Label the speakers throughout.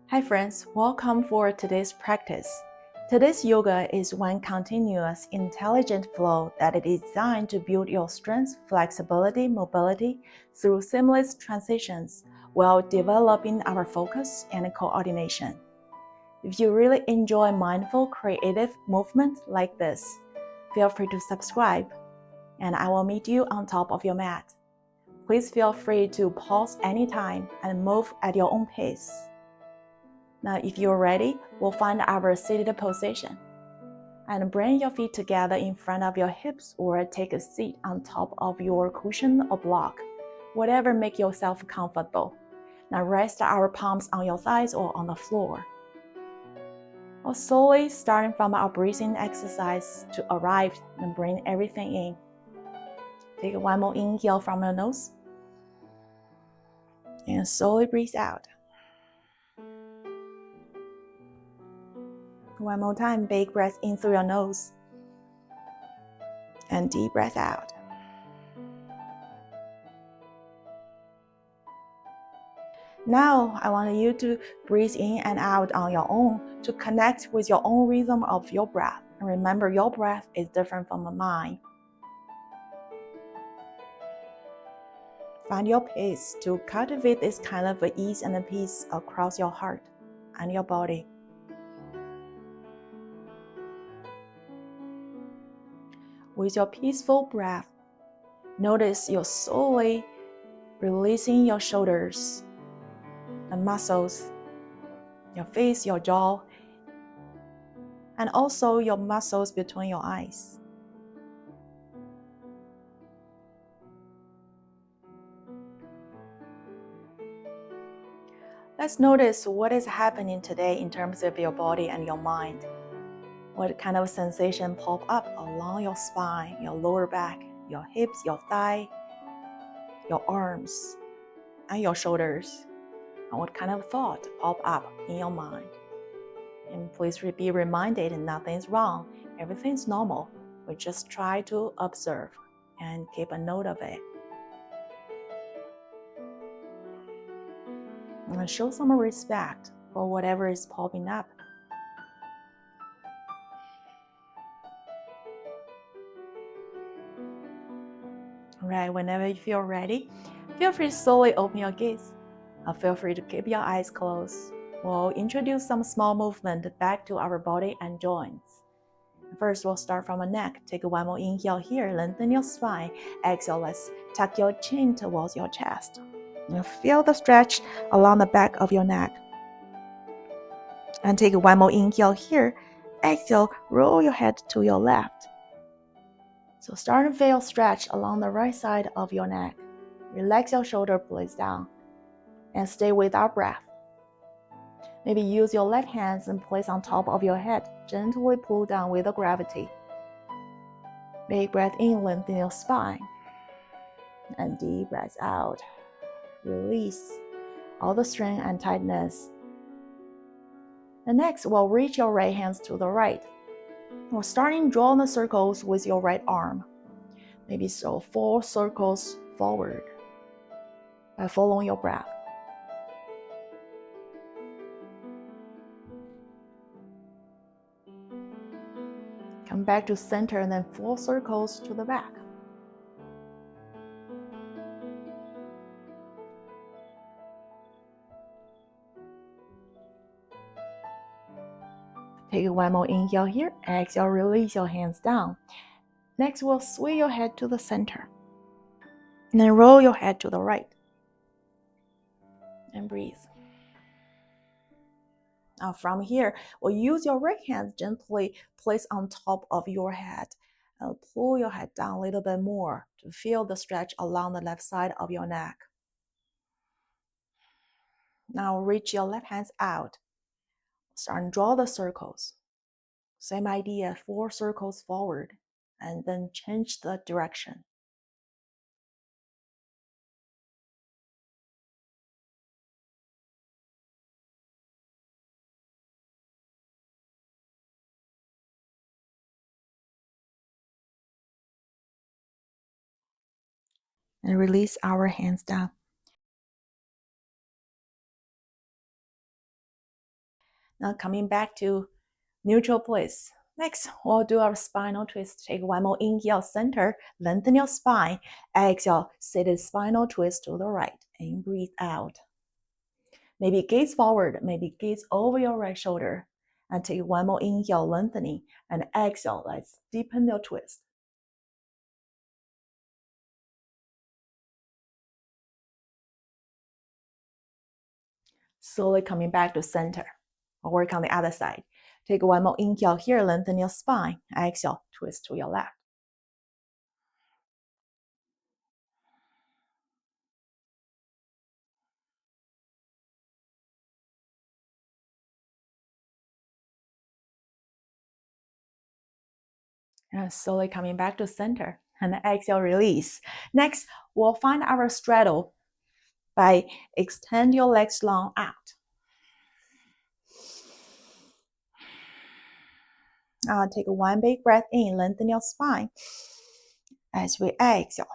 Speaker 1: Hi friends, welcome for today's practice. Today's yoga is one continuous, intelligent flow that is designed to build your strength, flexibility, mobility through seamless transitions while developing our focus and coordination. If you really enjoy mindful, creative movement like this, feel free to subscribe, and I will meet you on top of your mat. Please feel free to pause anytime and move at your own pace. Now, if you're ready, we'll find our seated position. And bring your feet together in front of your hips or take a seat on top of your cushion or block, whatever makes yourself comfortable. Now rest our palms on your thighs or on the floor. Or slowly starting from our breathing exercise to arrive and bring everything in. Take one more inhale from your nose. And slowly breathe out. One more time, big breath in through your nose. And deep breath out. Now, I want you to breathe in and out on your own to connect with your own rhythm of your breath. And remember, your breath is different from mine. Find your pace to cultivate this kind of ease and peace across your heart and your body. With your peaceful breath, notice you're slowly releasing your shoulders, the muscles, your face, your jaw, and also your muscles between your eyes. Let's notice what is happening today in terms of your body and your mind. What kind of sensation pop up along your spine, your lower back, your hips, your thigh, your arms, and your shoulders? And what kind of thought pop up in your mind? And please be reminded nothing's wrong, everything's normal. We just try to observe and keep a note of it. And show some respect for whatever is popping up. Alright, whenever you feel ready, feel free to slowly open your gaze. Feel free to keep your eyes closed. We'll introduce some small movement back to our body and joints. First, we'll start from the neck. Take one more inhale here, lengthen your spine. Exhale, let's tuck your chin towards your chest. Now feel the stretch along the back of your neck. And take one more inhale here. Exhale, roll your head to your left. So start and feel stretch along the right side of your neck. Relax your shoulder blades down and stay with our breath. Maybe use your left hands and place on top of your head. Gently pull down with the gravity. Big breath in, lengthen your spine. And deep breath out. Release all the strain and tightness. And next, we'll reach your right hands to the right. We're starting drawing the circles with your right arm. Maybe so 4 circles forward by following your breath. Come back to center and then 4 circles to the back. Take one more inhale here. Exhale, release your hands down. Next, we'll sway your head to the center. And then roll your head to the right. And breathe. Now from here, we'll use your right hand gently place on top of your head. And pull your head down a little bit more to feel the stretch along the left side of your neck. Now reach your left hands out. Start and draw the circles. Same idea, 4 circles forward, and then change the direction. And release our hands down. Now coming back to neutral place. Next, we'll do our spinal twist. Take one more inhale, center, lengthen your spine. Exhale, seated spinal twist to the right and breathe out. Maybe gaze forward, maybe gaze over your right shoulder. And take one more inhale, lengthening, and exhale. Let's deepen your twist. Slowly coming back to center. We'll work on the other side. Take one more inhale here, lengthen your spine. Exhale, twist to your left. And slowly coming back to center. And exhale, release. Next, we'll find our straddle by extend your legs long out. Take one big breath in, lengthen your spine. As we exhale,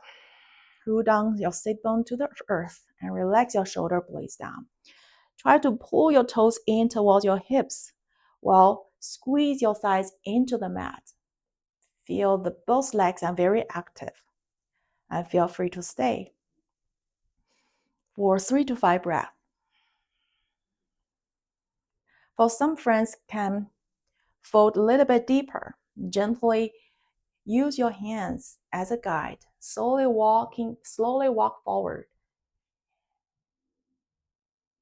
Speaker 1: roll down your sit bone to the earth and relax your shoulder blades down. Try to pull your toes in towards your hips while squeeze your thighs into the mat. Feel that both legs are very active and feel free to stay for 3 to 5 breaths. For some friends can fold a little bit deeper. Gently use your hands as a guide. Slowly walk forward.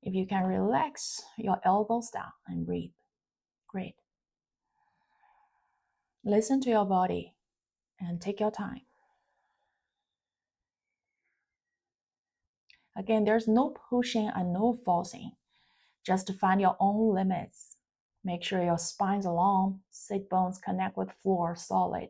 Speaker 1: If you can relax your elbows down and breathe. Great. Listen to your body and take your time. Again, there's no pushing and no forcing. Just find your own limits. Make sure your spine's long, sit bones connect with floor solid.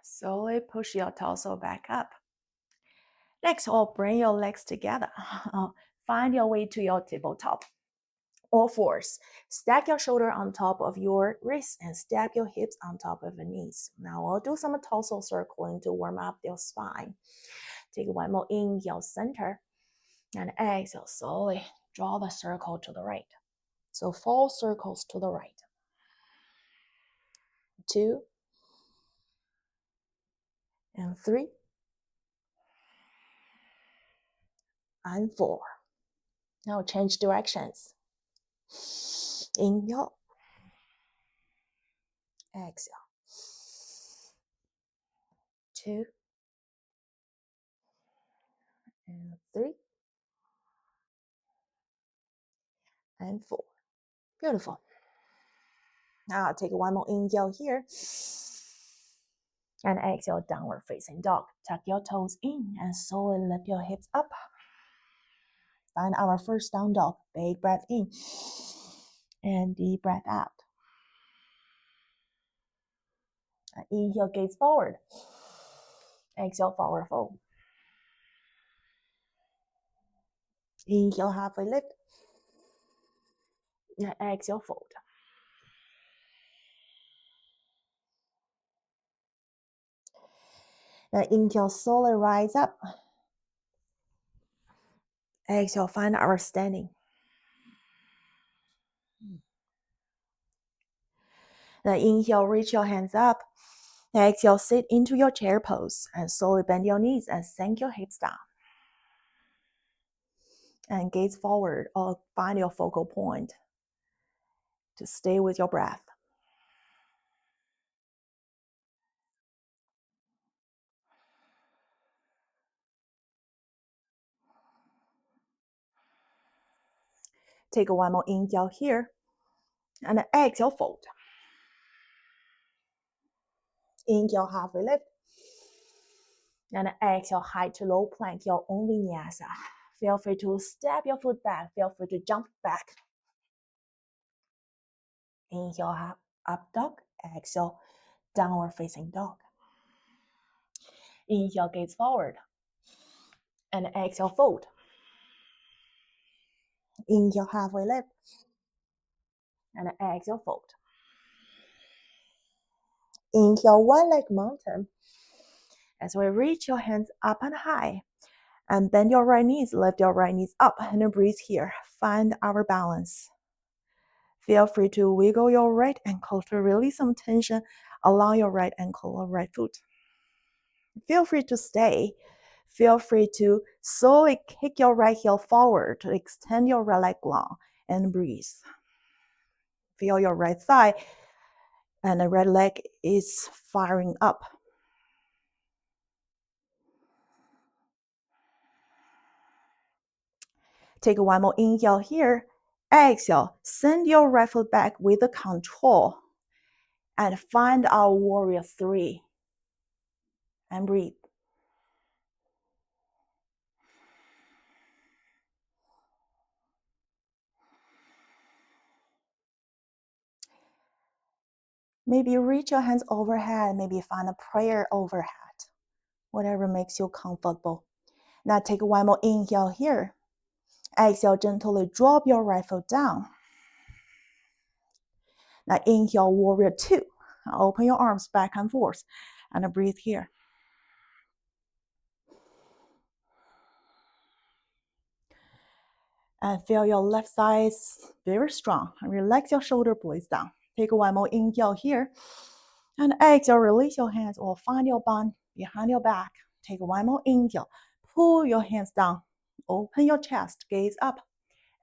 Speaker 1: Slowly push your torso back up. Next, bring your legs together. Find your way to your tabletop. All fours. Stack your shoulder on top of your wrists and stack your hips on top of your knees. Now we'll do some torso circling to warm up your spine. Take one more inhale, center, and exhale, slowly draw the circle to the right. So 4 circles to the right. 2 and 3 and 4. Now change directions. Inhale, exhale. 2 and 3 and 4. Beautiful. Now take one more inhale here. And exhale, downward facing dog. Tuck your toes in and slowly lift your hips up. Find our first down dog. Big breath in and deep breath out. Inhale, gaze forward. Exhale, forward fold. Inhale, halfway lift. And exhale, fold. Now inhale, slowly rise up. Exhale, find our standing. Now inhale, reach your hands up. Exhale, sit into your chair pose and slowly bend your knees and sink your hips down. And gaze forward or find your focal point to stay with your breath. Take one more inhale here and exhale, fold. Inhale, halfway lift. And exhale, high to low plank, your own vinyasa. Feel free to step your foot back. Feel free to jump back. Inhale, up dog. Exhale, downward facing dog. Inhale, gaze forward. And exhale, fold. Inhale, halfway lift. And exhale, fold. Inhale, one leg mountain. As we reach your hands up and high. And bend your right knees, lift your right knees up, and then breathe here. Find our balance. Feel free to wiggle your right ankle to release some tension along your right ankle or right foot. Feel free to stay. Feel free to slowly kick your right heel forward to extend your right leg long and breathe. Feel your right thigh and the right leg is firing up. Take one more inhale here. Exhale, send your right foot back with the control. And find our warrior 3. And breathe. Maybe reach your hands overhead. Maybe find a prayer overhead. Whatever makes you comfortable. Now take one more inhale here. Exhale, gently drop your right foot down. Now inhale, warrior 2. Open your arms back and forth. And breathe here. And feel your left side is very strong. And relax your shoulder blades down. Take one more inhale here. And exhale, release your hands or find your bun behind your back. Take one more inhale. Pull your hands down. Open your chest, gaze up.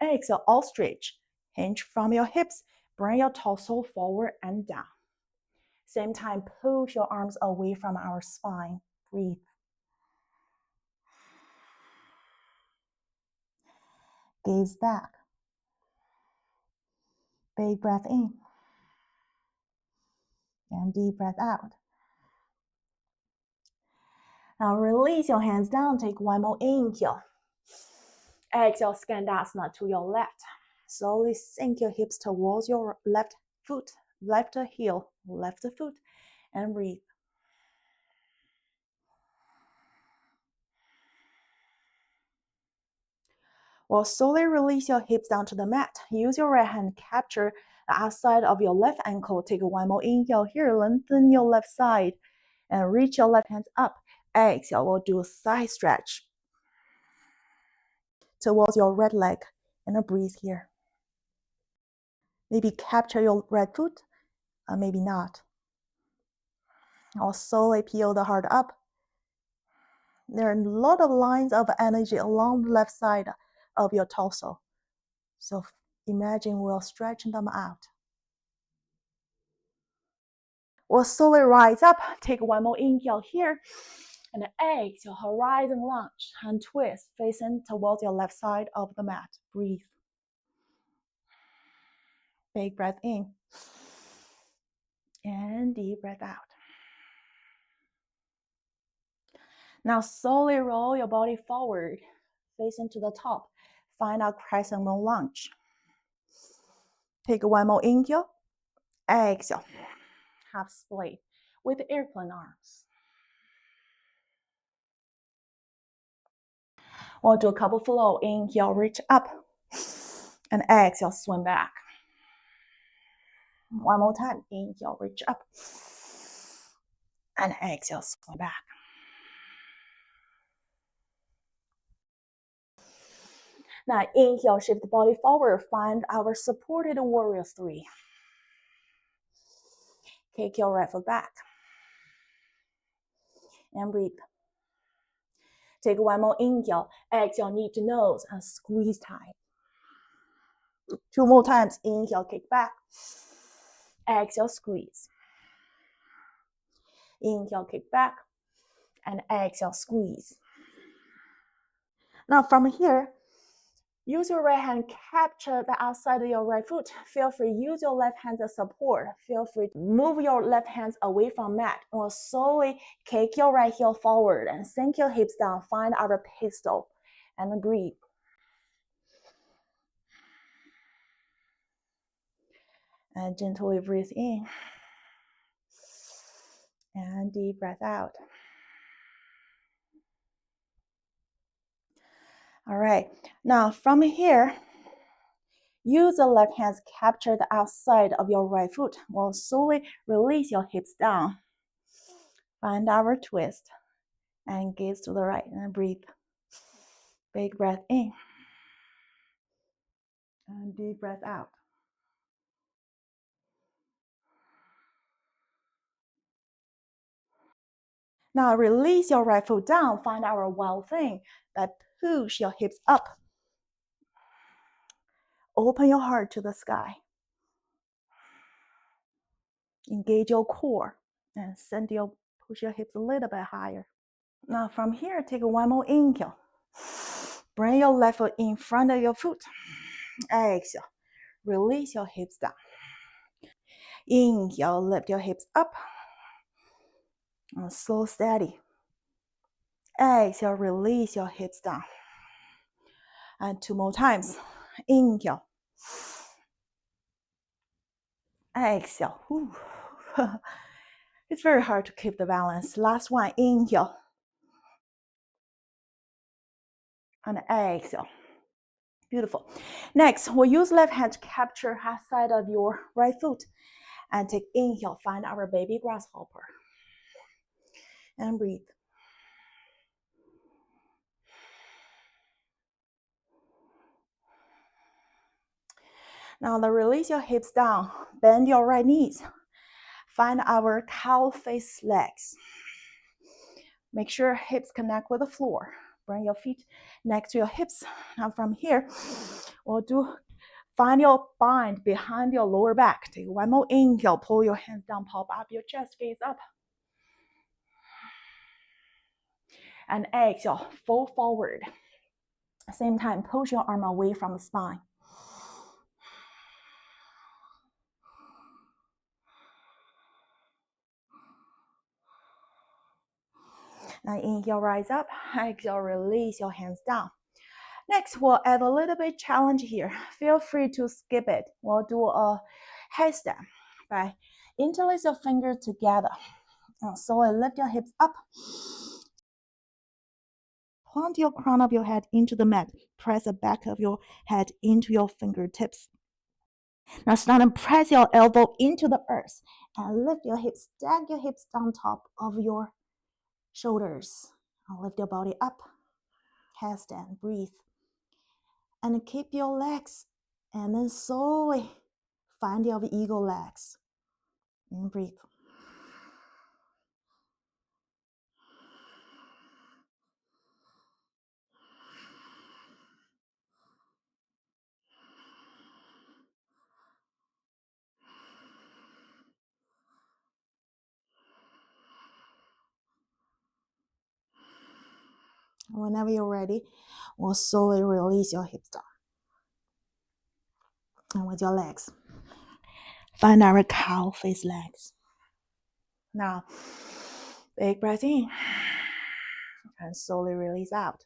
Speaker 1: Exhale, ostrich. Hinge from your hips. Bring your torso forward and down. Same time, push your arms away from our spine. Breathe. Gaze back. Big breath in. And deep breath out. Now release your hands down. Take one more inhale. Exhale, Skandasana to your left. Slowly sink your hips towards your left foot, left heel, left foot, and breathe. Well, slowly release your hips down to the mat. Use your right hand, capture the outside of your left ankle. Take one more inhale here. Lengthen your left side and reach your left hands up. Exhale, we'll do a side stretch towards your right leg and breathe here. Maybe capture your right foot, or maybe not. Or slowly peel the heart up. There are a lot of lines of energy along the left side of your torso. So imagine we'll stretch them out. We'll slowly rise up. Take one more inhale here. And exhale, horizon lunge and twist, facing towards your left side of the mat. Breathe. Big breath in. And deep breath out. Now slowly roll your body forward, facing to the top. Find our crescent moon lunge. Take one more inhale. Exhale. Half split with airplane arms. We'll do a couple flow. Inhale, reach up. And exhale, swim back. One more time. Inhale, reach up. And exhale, swim back. Now inhale, shift the body forward. Find our supported warrior 3. Kick your right foot back. And breathe. Take one more inhale. Exhale, knee to nose and squeeze tight. 2 more times. Inhale, kick back. Exhale, squeeze. Inhale, kick back. And exhale, squeeze. Now from here, use your right hand, capture the outside of your right foot. Feel free, use your left hand as support. Feel free to move your left hands away from mat. Or slowly kick your right heel forward and sink your hips down. Find our pistol and breathe. And gently breathe in. And deep breath out. All right. Now from here, use the left hand to capture the outside of your right foot. We'll slowly release your hips down. Find our twist. And gaze to the right and breathe. Big breath in. And deep breath out. Now release your right foot down. Find our wild thing that push your hips up. Open your heart to the sky. Engage your core and push your hips a little bit higher. Now from here, take one more inhale. Bring your left foot in front of your foot. Exhale. Release your hips down. Inhale, lift your hips up. And slow, steady. Exhale, release your hips down. And 2 more times. Inhale. Exhale. It's very hard to keep the balance. Last one. Inhale. And exhale. Beautiful. Next, we'll use left hand to capture half side of your right foot. And take inhale. Find our baby grasshopper. And breathe. Now release your hips down. Bend your right knees. Find our cow face legs. Make sure hips connect with the floor. Bring your feet next to your hips. Now from here, find your bind behind your lower back. Take one more inhale. Pull your hands down, pop up your chest, gaze up. And exhale, fold forward. Same time, push your arm away from the spine. Now inhale, rise up. Exhale, release your hands down. Next, we'll add a little bit challenge here. Feel free to skip it. We'll do a headstand. Right? Interlace your fingers together. So lift your hips up. Plant your crown of your head into the mat. Press the back of your head into your fingertips. Now start and press your elbow into the earth and lift your hips. Stack your hips on top of your shoulders. And lift your body up. Headstand. Breathe. And keep your legs. And then slowly find your eagle legs. And breathe. Whenever you're ready, we'll slowly release your hips down. And with your legs, find our cow face legs. Now, big breath in and slowly release out.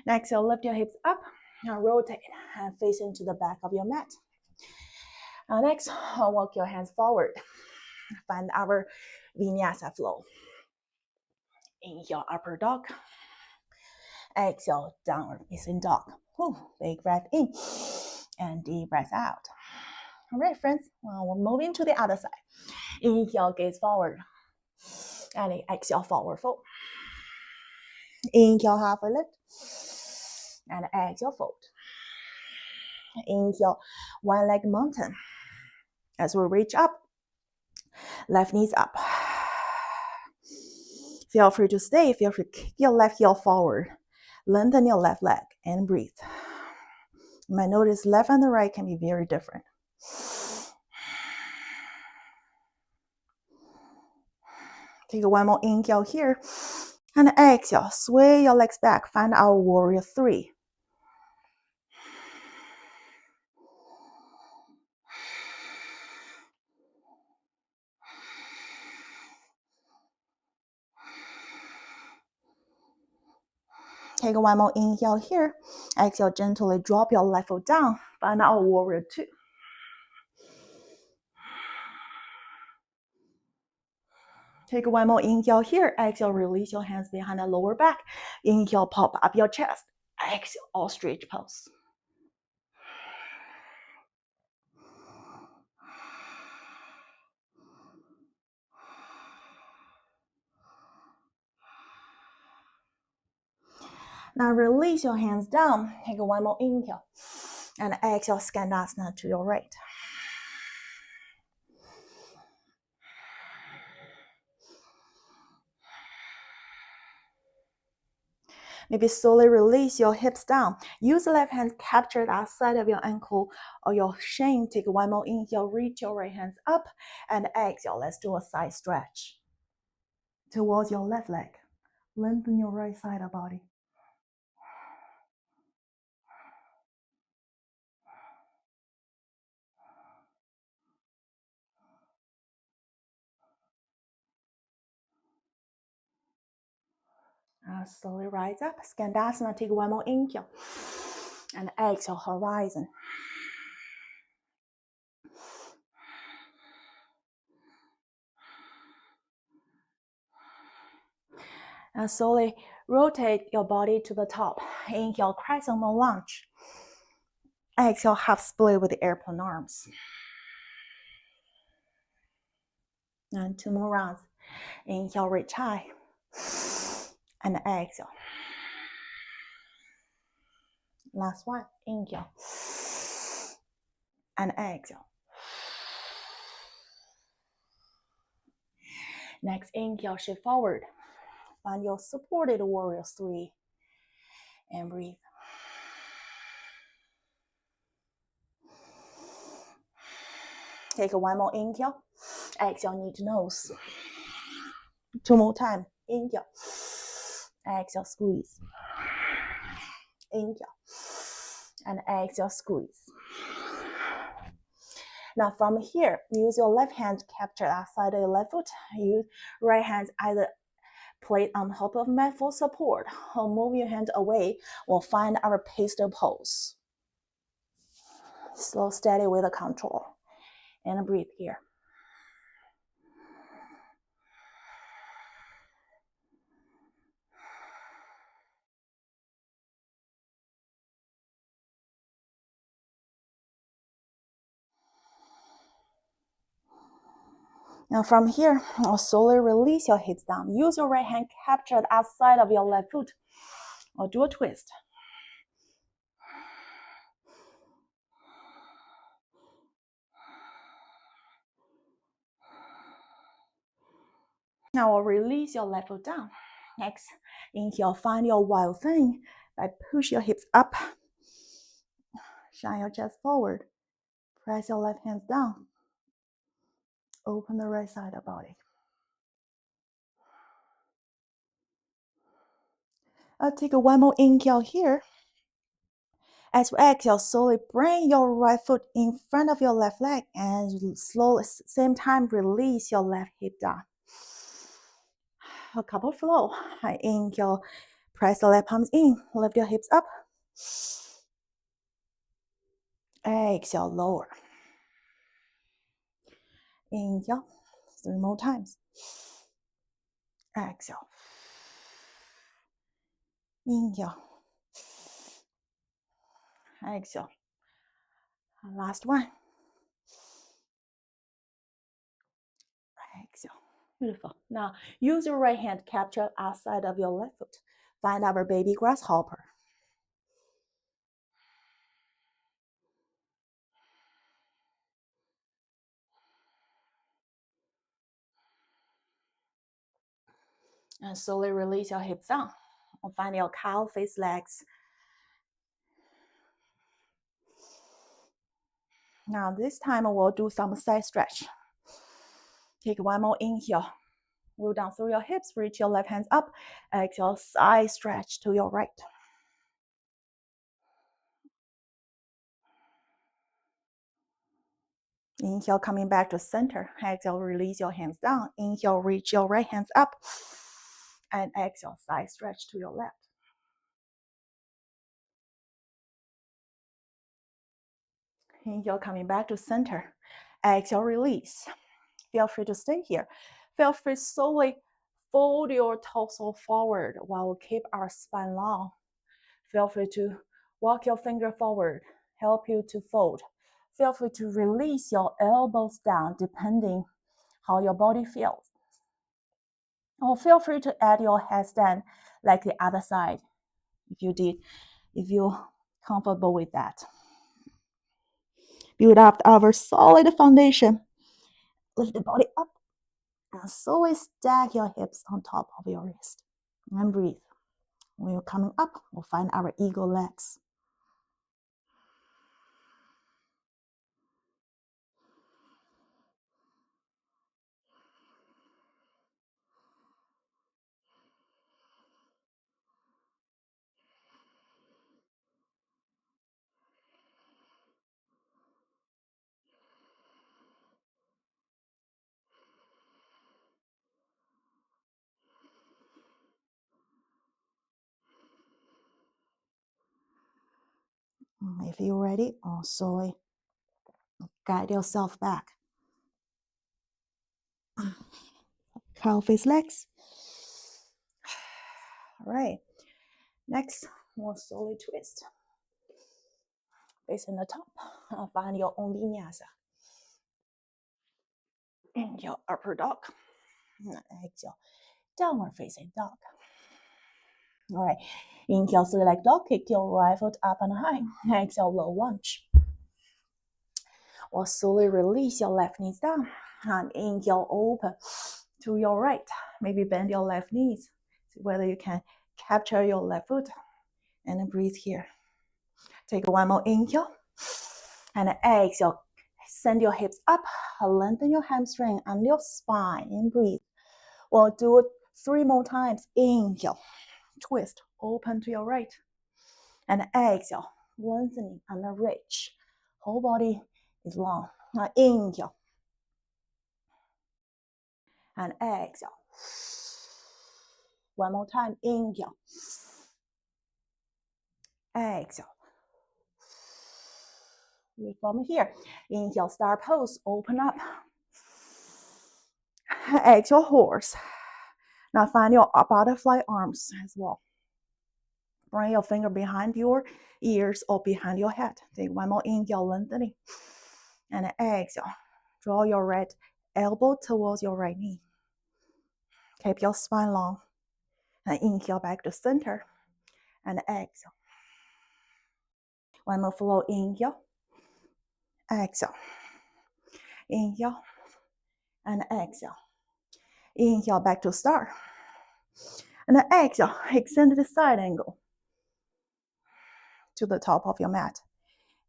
Speaker 1: Next, you'll lift your hips up and rotate and face into the back of your mat. Now, next, walk your hands forward. Find our Vinyasa flow. Inhale, upper dog. Exhale, downward facing dog. Big breath in and deep breath out. All right, friends, we're moving to the other side. Inhale, gaze forward. And exhale, forward fold. Inhale, halfway lift. And exhale, fold. Inhale, one leg mountain. As we reach up, left knees up. Feel free to stay. Feel free to kick your left heel forward. Lengthen your left leg and breathe. You might notice left and the right can be very different. Take one more inhale here. And exhale, sway your legs back. Find our warrior 3. Take one more inhale here. Exhale, gently drop your left foot down. Find our warrior 2. Take one more inhale here. Exhale, release your hands behind the lower back. Inhale, pop up your chest. Exhale, ostrich pose. Now release your hands down. Take one more inhale. And exhale, Skandasana to your right. Maybe slowly release your hips down. Use the left hand capture the outside of your ankle or your shin. Take one more inhale, reach your right hands up, and exhale. Let's do a side stretch towards your left leg. Lengthen your right side of body. Slowly rise up. Skandasana, take one more inhale. And exhale, horizon. And slowly rotate your body to the top. Inhale, crescent moon lunge. Exhale, half split with the airplane arms. And 2 more rounds. Inhale, reach high. And exhale. Last one. Inhale. And exhale. Next, inhale, shift forward. Find your supported warrior 3. And breathe. Take one more inhale. Exhale, knee to nose. 2 more times. Inhale. Exhale, squeeze. Inhale. And exhale, squeeze. Now from here, use your left hand to capture the outside of your left foot. Use right hand either place on top of mat for support or move your hand away or find our pistol pose. Slow, steady with the control. And breathe here. Now from here, slowly release your hips down. Use your right hand capture the outside of your left foot or do a twist. Now release your left foot down. Next, inhale, find your wild thing by push your hips up. Shine your chest forward. Press your left hands down. Open the right side of the body. I'll take one more inhale here. As you exhale, slowly bring your right foot in front of your left leg and slowly, same time, release your left hip down. A couple flow. Inhale, press the left palms in, lift your hips up. Exhale, lower. Inhale, 3 more times. Exhale. Inhale. Exhale. Last one. Exhale. Beautiful. Now, use your right hand to capture outside of your left foot. Find our baby grasshopper. And slowly release your hips down. And find your cow face legs. Now, this time we'll do some side stretch. Take one more inhale. Roll down through your hips, reach your left hands up. Exhale, side stretch to your right. Inhale, coming back to center. Exhale, release your hands down. Inhale, reach your right hands up. And exhale, side stretch to your left. Inhale, coming back to center. Exhale, release. Feel free to stay here. Feel free to slowly fold your torso forward while we keep our spine long. Feel free to walk your finger forward, help you to fold. Feel free to release your elbows down depending how your body feels. Or feel free to add your headstand like the other side if you're comfortable with that. Build up our solid foundation. Lift the body up and slowly stack your hips on top of your wrist. And breathe. When you're coming up, we'll find our eagle legs. If you're ready, also guide yourself back. Cow face legs. All right. Next, we'll slowly twist. Facing the top. Find your own vinyasa. And your upper dog. Exhale. Downward facing dog. All right. Inhale, three leg dog. Kick your right foot up and high. Exhale, low lunge. Or slowly release your left knees down. And inhale, open to your right. Maybe bend your left knees. See whether you can capture your left foot. And then breathe here. Take one more inhale. And exhale. Send your hips up. Lengthen your hamstring and your spine. And breathe. We'll do it 3 more times. Inhale. Twist. Open to your right. And exhale. Lengthening and reach. Whole body is long. Now inhale. And exhale. One more time. Inhale. Exhale. From here. Inhale, star pose. Open up. Exhale, horse. Now find your butterfly arms as well. Bring your finger behind your ears or behind your head. Take one more inhale, lengthening. And exhale. Draw your right elbow towards your right knee. Keep your spine long. And inhale back to center. And exhale. One more flow. Inhale. Exhale. Inhale. And exhale. Inhale back to start. And then exhale. Extend the side angle to the top of your mat.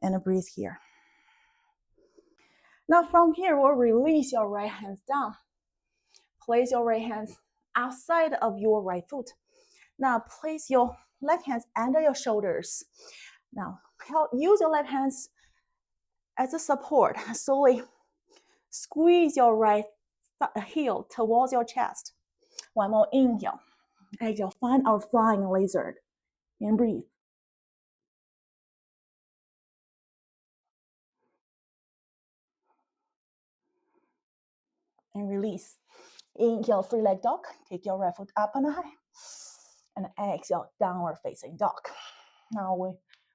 Speaker 1: And breathe here. Now from here, we'll release your right hands down. Place your right hands outside of your right foot. Now place your left hands under your shoulders. Now use your left hands as a support. Slowly squeeze your right heel towards your chest. One more inhale. Exhale, find our flying lizard. And breathe. And release. Inhale, three leg dog. Take your right foot up and high. And exhale, downward facing dog. Now we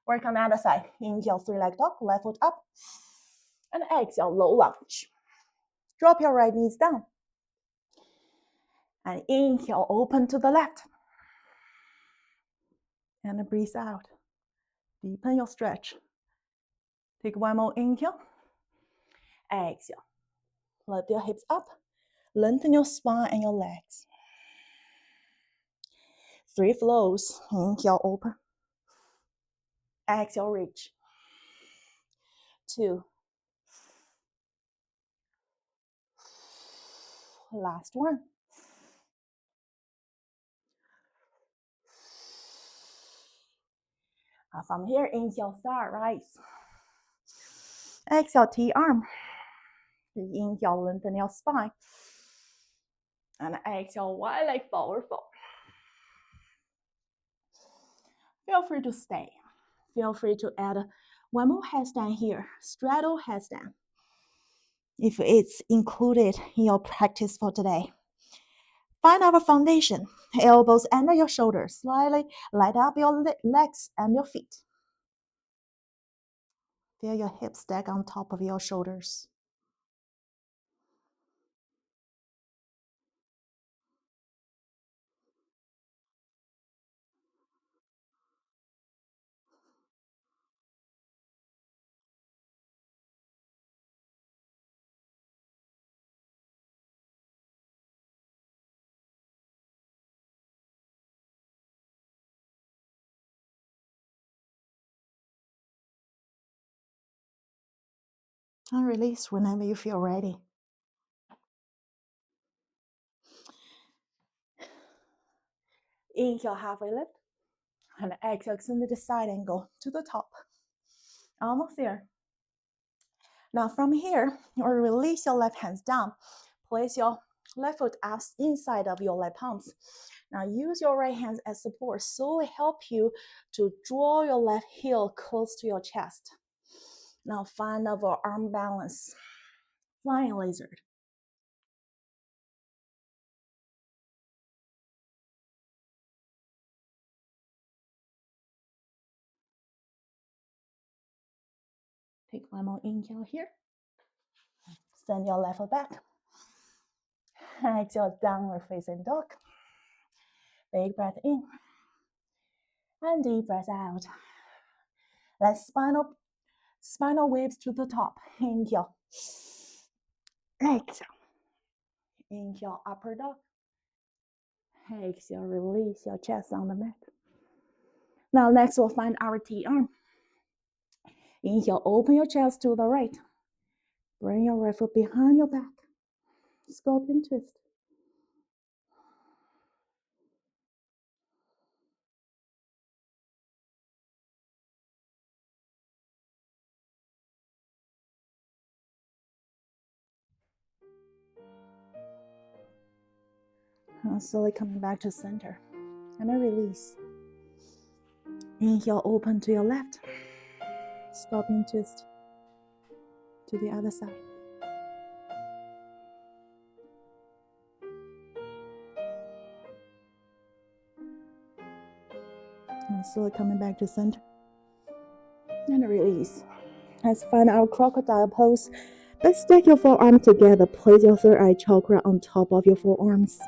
Speaker 1: work on the other side. Inhale, three leg dog, left foot up. And exhale, low lunge. Drop your right knees down. And inhale, open to the left. And breathe out. Deepen your stretch. Take one more inhale. Exhale. Lift your hips up. Lengthen your spine and your legs. 3 flows. Inhale, open. Exhale, reach. 2. Last one. From here, inhale, start, rise. Exhale, T-arm. Inhale, lengthen your spine. And exhale, wide leg forward fold. Feel free to stay. Feel free to add one more headstand here, straddle headstand, if it's included in your practice for today. Find our foundation. Elbows under your shoulders. Slightly light up your legs and your feet. Feel your hips stack on top of your shoulders. And release whenever you feel ready. Inhale, halfway lift. And exhale, extend to the side angle to the top. Almost there. Now from here, you release your left hands down. Place your left foot inside of your left palms. Now use your right hands as support, so it helps you to draw your left heel close to your chest. Now find our arm balance, flying lizard. Take one more inhale here. Send your left foot back. Exhale, downward facing dog. Big breath in. And deep breath out. Let's spinal waves to the top. Inhale. Exhale. Inhale, upper dog. Exhale, release your chest on the mat. Now next we'll find our T-arm. Inhale, open your chest to the right. Bring your right foot behind your back. Scorpion twist. And slowly coming back to center. And a release. Inhale, open to your left. Scorpion twist to the other side. And slowly coming back to center. And a release. Let's find our crocodile pose. Let's stack your forearms together. Place your third eye chakra on top of your forearms.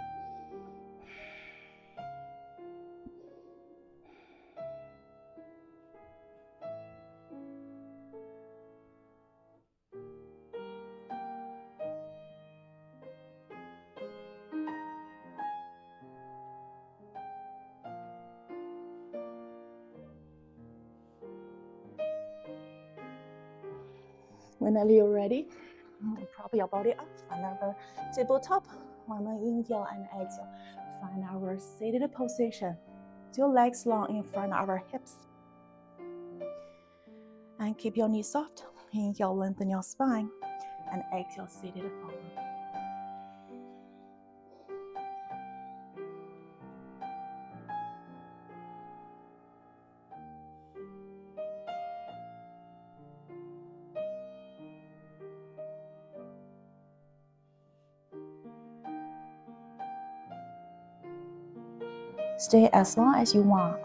Speaker 1: Whenever you're ready, prop your body up. Find our tabletop. One more inhale and exhale. Find our seated position. Two legs long in front of our hips. And keep your knees soft. Inhale, lengthen your spine. And exhale, seated forward. Stay as long as you want.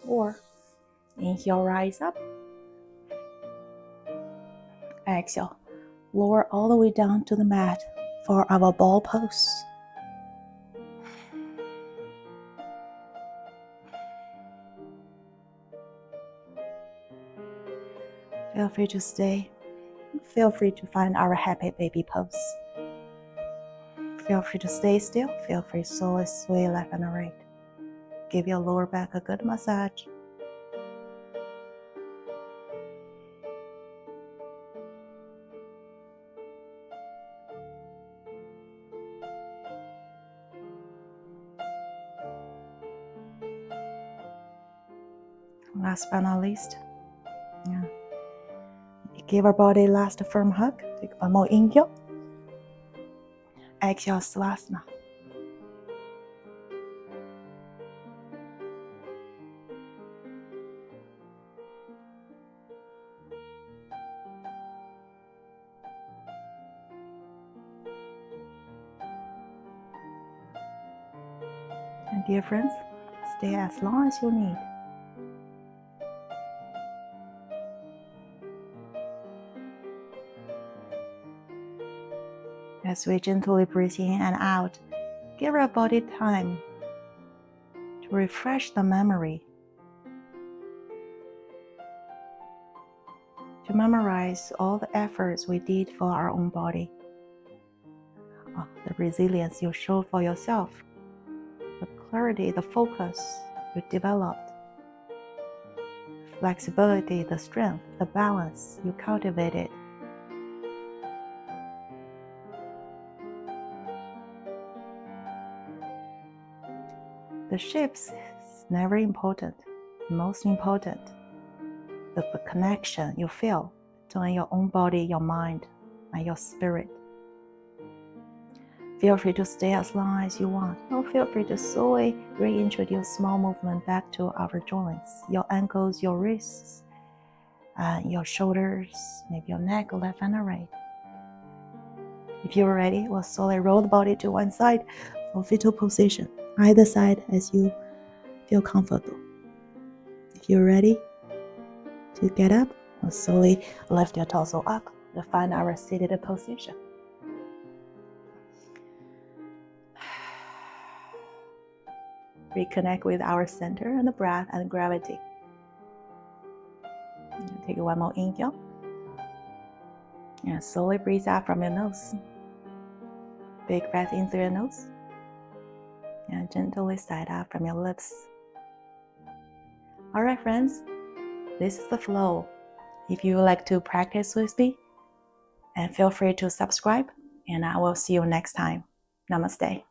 Speaker 1: Or inhale, rise up. Exhale, lower all the way down to the mat for our ball pose. Feel free to stay. Feel free to find our happy baby pose. Feel free to stay still. Feel free to sway left and right. Give your lower back a good massage. Last but not least, give our body last firm hug. Take one more inhale. Exhale, Savasana. And dear friends, stay as long as you need. As we gently breathe in and out, give our body time to refresh the memory, to memorize all the efforts we did for our own body, the resilience you showed for yourself, the clarity, the focus you developed, flexibility, the strength, the balance you cultivated. The shapes is never important. Most important, the connection you feel between your own body, your mind, and your spirit. Feel free to stay as long as you want, or feel free to slowly reintroduce small movement back to our joints, your ankles, your wrists, your shoulders, maybe your neck, left and right. If you're ready, we'll slowly roll the body to one side for fetal position, either side as you feel comfortable. If you're ready to get up, we'll slowly lift your torso up to find our seated position. Reconnect with our center and the breath and gravity. Take one more inhale. And slowly breathe out from your nose. Big breath in through your nose. And gently sigh out from your lips. Alright friends, this is the flow. If you would like to practice with me, and feel free to subscribe, and I will see you next time. Namaste.